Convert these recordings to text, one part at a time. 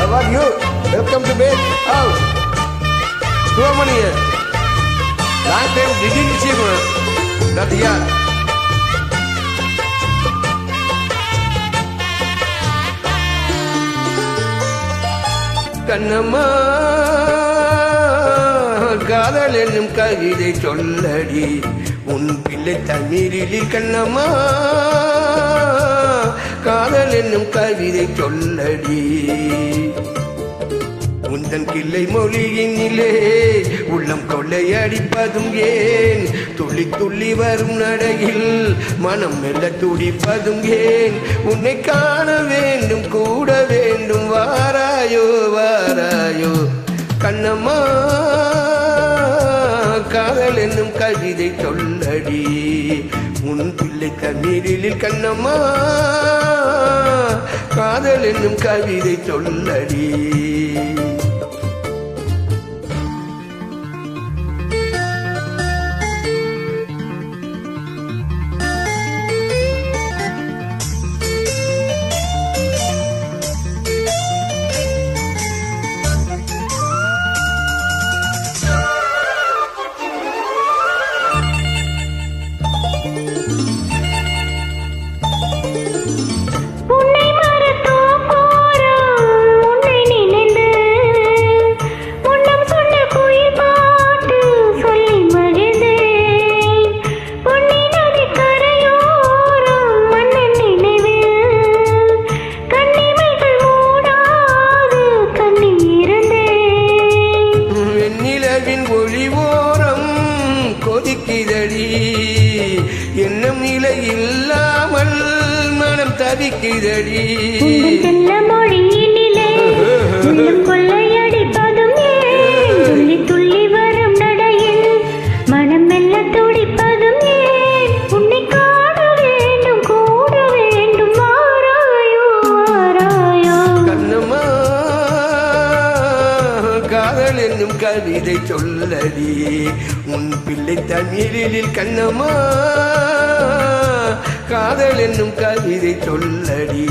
How are you? Welcome to bed. How? Suamani. Long time didn't see you. Not yet. Kannamma காதல் என்னும் கவிதை சொல்லடி உன் பிள்ளை தண்ணீரில் கண்ணம்மா காதல் என்னும் கவிதை சொல்லடி உந்தன் கிள்ளை மொழியினிலே உள்ளம் கொள்ளையடிப்பதும் ஏன் துள்ளி துள்ளி வரும் நடையில் மனம் மெல்ல துடிப்பதும் ஏன் உன்னை காண வேண்டும் கூட வேண்டும் வாராயோ வாராயோ கண்ணம்மா காதல் என்னும் கவிதை சொல்லடி உன் பிள்ளை கண்ணீரில் கண்ணம்மா காதல் என்னும் கவிதை சொல்லடி என்னும் நிலை இல்லாமல் மனம் தவிக்குதடி செல்ல மொழியினிலே கொள்ளையடிப்பதும் துள்ளி துள்ளி வரும் நடையில் மனம் மெல்ல துடிப்பதும் உன்னை காண வேண்டும் கூட வேண்டும் வாராயோ வாராயோ கண்ணம்மா காதல் என்னும் கவிதை சொல்லடி உன் பிள்ளை தண்ணீரில் கண்ணம்மா காதல் என்னும் கவிதை சொல்லடி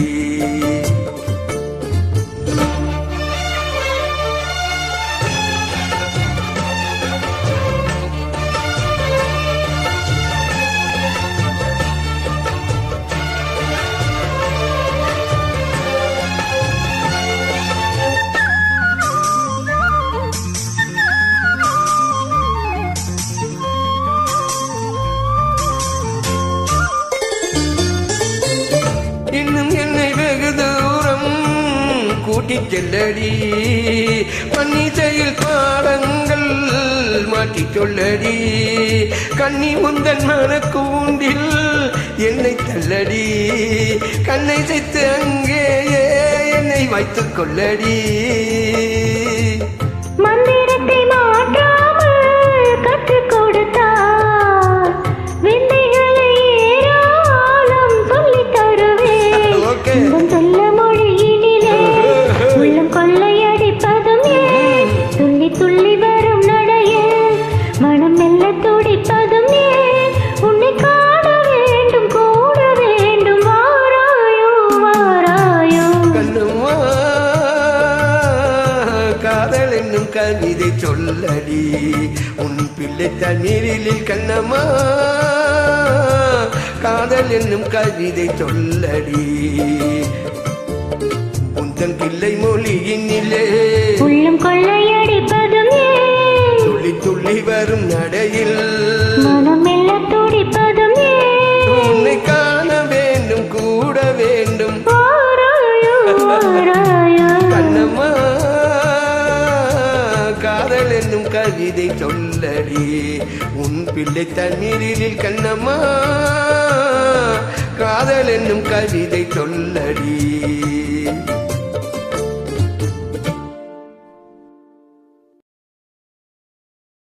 இன்னும் என்னை வெகு தூரம் கூட்டிச் செல்லடி பன்னிசையில் பாடங்கள் மாற்றிச் சொல்லடி கண்ணி முந்தன் மன கூண்டில் என்னை தள்ளடி கண்ணை செய்து அங்கேயே என்னை வைத்துக் கொள்ளடி மந்திரத்தை மாற்றாமல் கற்றுக் கொடுத்தார் விந்தைகளை ஏராளம் சொல்லித் தருவேன் சொல்ல மொழியினிலே உள்ளம் கொள்ளையடிப்பதும் துள்ளி துள்ளி வரும் நடையில் மனம் மெல்ல துடிப்பதும் உன்னை காண வேண்டும் கூட வேண்டும் வாராயோ வாராயோ கண்ணம்மா காதல் என்னும் கவிதை சொல்லடி உன் பிள்ளை தண்ணீரில் கண்ணம்மா காதல் என்னும் கவிதை சொல்லடி உந்தன் கிள்ளை மொழியினிலே உள்ளம் கொள்ளையடிப்பதும் துள்ளி துள்ளி வரும் நடையில் மனம் மெல்ல துடிப்பதும் உன்னை காண வேண்டும் கூட வேண்டும் வாராயோ வாராயோ கண்ணம்மா காதல் என்னும் கவிதை சொல்லடி உன் பிள்ளை தண்ணீரில் கண்ணம்மா காதல் என்னும் கவிதை சொல்லடி